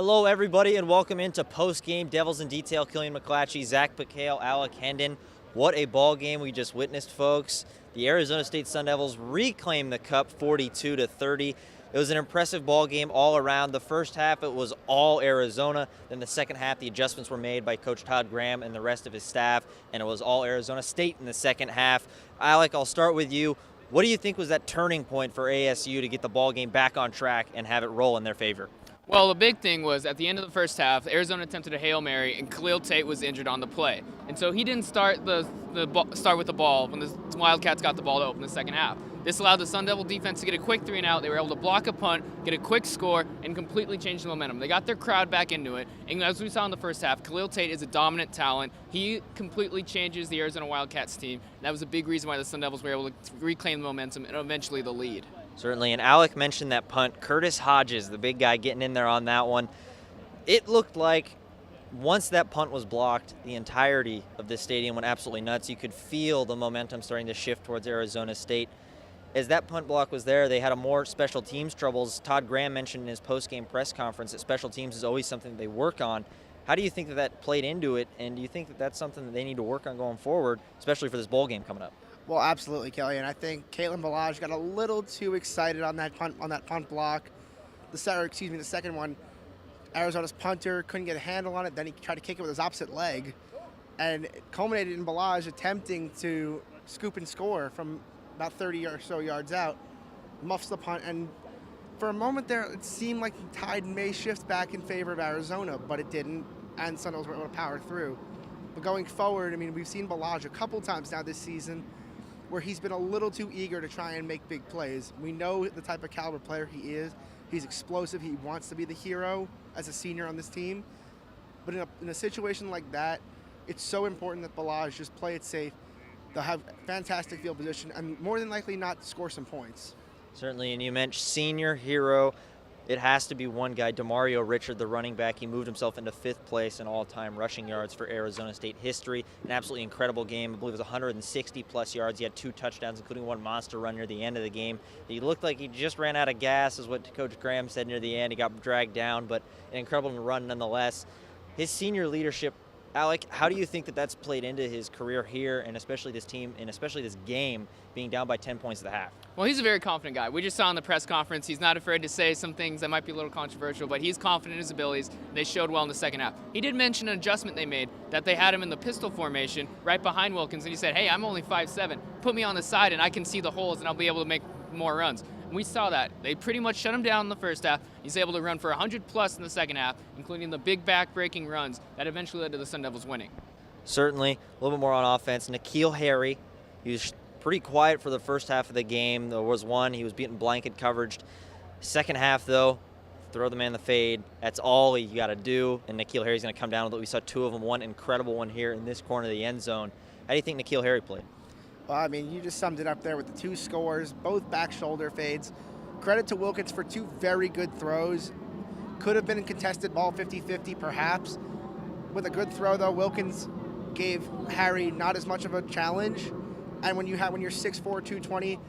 Hello, everybody, and welcome into Postgame Devils in Detail. Killian, McClatchey, Zach Pekale, Alec, Henden. What a ball game we just witnessed, folks. The Arizona State Sun Devils reclaimed the cup 42-30. It was an impressive ball game all around. The first half, it was all Arizona. Then the second half, the adjustments were made by Coach Todd Graham and the rest of his staff, and it was all Arizona State in the second half. Alec, I'll start with you. What do you think was that turning point for ASU to get the ball game back on track and have it roll in their favor? Well, the big thing was at the end of the first half, Arizona attempted a Hail Mary, and Khalil Tate was injured on the play. And so he didn't start start with the ball when the Wildcats got the ball to open the second half. This allowed the Sun Devil defense to get a quick 3-and-out. They were able to block a punt, get a quick score, and completely change the momentum. They got their crowd back into it. And as we saw in the first half, Khalil Tate is a dominant talent. He completely changes the Arizona Wildcats team. That was a big reason why the Sun Devils were able to reclaim the momentum and eventually the lead. Certainly, and Alec mentioned that punt. Curtis Hodges, the big guy, getting in there on that one. It looked like once that punt was blocked, the entirety of this stadium went absolutely nuts. You could feel the momentum starting to shift towards Arizona State. As that punt block was there, they had a more special teams troubles. Todd Graham mentioned in his post-game press conference that special teams is always something they work on. How do you think that played into it, and do you think that that's something that they need to work on going forward, especially for this bowl game coming up? Well, absolutely, Kelly, and I think Kalen Balaj got a little too excited on that punt block. The second one, Arizona's punter couldn't get a handle on it. Then he tried to kick it with his opposite leg, and it culminated in Balaj attempting to scoop and score from about 30 or so yards out, muffs the punt, and for a moment there, it seemed like the tide may shift back in favor of Arizona, but it didn't, and Sun Devils were able to power through. But going forward, I mean, we've seen Balaj a couple times now this season where he's been a little too eager to try and make big plays. We know the type of caliber player he is. He's explosive. He wants to be the hero as a senior on this team. But in a situation like that, it's so important that Balaj just play it safe. They'll have fantastic field position and more than likely not score some points. Certainly, and you mentioned senior hero. It has to be one guy, Demario Richard, the running back. He moved himself into 5th place in all-time rushing yards for Arizona State history. An absolutely incredible game. I believe it was 160-plus yards. He had 2 touchdowns, including one monster run near the end of the game. He looked like he just ran out of gas, is what Coach Graham said near the end. He got dragged down, but an incredible run nonetheless. His senior leadership, Alec, how do you think that that's played into his career here, and especially this team, and especially this game being down by 10 points at the half? Well, he's a very confident guy. We just saw in the press conference, he's not afraid to say some things that might be a little controversial, but he's confident in his abilities. They showed well in the second half. He did mention an adjustment they made, that they had him in the pistol formation right behind Wilkins, and he said, hey, I'm only 5'7". Put me on the side, and I can see the holes, and I'll be able to make more runs. And we saw that. They pretty much shut him down in the first half. He's able to run for 100-plus in the second half, including the big back-breaking runs that eventually led to the Sun Devils winning. Certainly, a little bit more on offense. N'Keal Harry, he was pretty quiet for the first half of the game. There was one, he was beating blanket coverage. Second half, though, throw the man the fade. That's all you got to do, and N'Keal Harry's going to come down with it. We saw 2 of them, one incredible one here in this corner of the end zone. How do you think N'Keal Harry played? Well, I mean, you just summed it up there with the 2 scores, both back shoulder fades. Credit to Wilkins for 2 very good throws. Could have been a contested ball 50-50 perhaps. With a good throw, though, Wilkins gave Harry not as much of a challenge. And when you're 6'4", 220,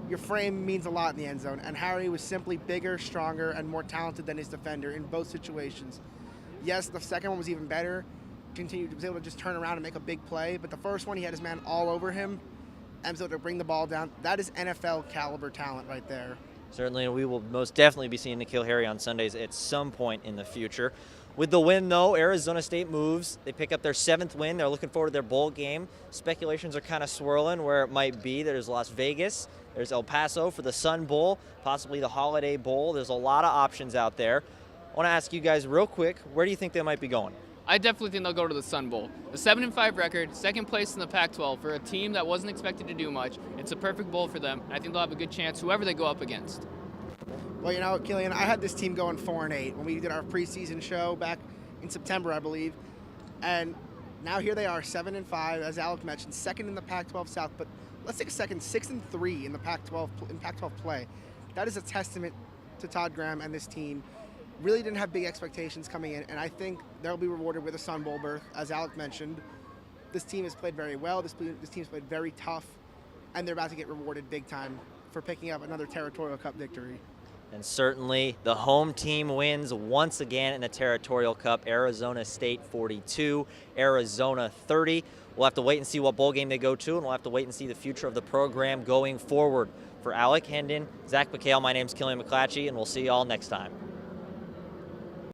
your frame means a lot in the end zone. And Harry was simply bigger, stronger, and more talented than his defender in both situations. Yes, the second one was even better. Was able to just turn around and make a big play. But the first one, he had his man all over him and was able to bring the ball down. That is NFL caliber talent right there. Certainly, and we will most definitely be seeing N'Keal Harry on Sundays at some point in the future. With the win, though, Arizona State moves. They pick up their 7th win. They're looking forward to their bowl game. Speculations are kind of swirling where it might be. There's Las Vegas. There's El Paso for the Sun Bowl, possibly the Holiday Bowl. There's a lot of options out there. I want to ask you guys real quick, where do you think they might be going? I definitely think they'll go to the Sun Bowl. The 7-5 record, 2nd place in the Pac-12 for a team that wasn't expected to do much. It's a perfect bowl for them, and I think they'll have a good chance whoever they go up against. Well, you know, Killian, I had this team going 4-8 when we did our preseason show back in September, I believe. And now here they are, 7-5, as Alec mentioned, 2nd in the Pac-12 South. But let's take a second, 6-3 in the Pac-12 play. That is a testament to Todd Graham and this team. Really didn't have big expectations coming in, and I think they'll be rewarded with a Sun Bowl berth, as Alec mentioned. This team has played very well. This team's played very tough, and they're about to get rewarded big time for picking up another Territorial Cup victory. And certainly the home team wins once again in the Territorial Cup. Arizona State 42, Arizona 30. We'll have to wait and see what bowl game they go to, and we'll have to wait and see the future of the program going forward. For Alec, Henden, Zach Pekale, my name's Killian McClatchey, and we'll see you all next time.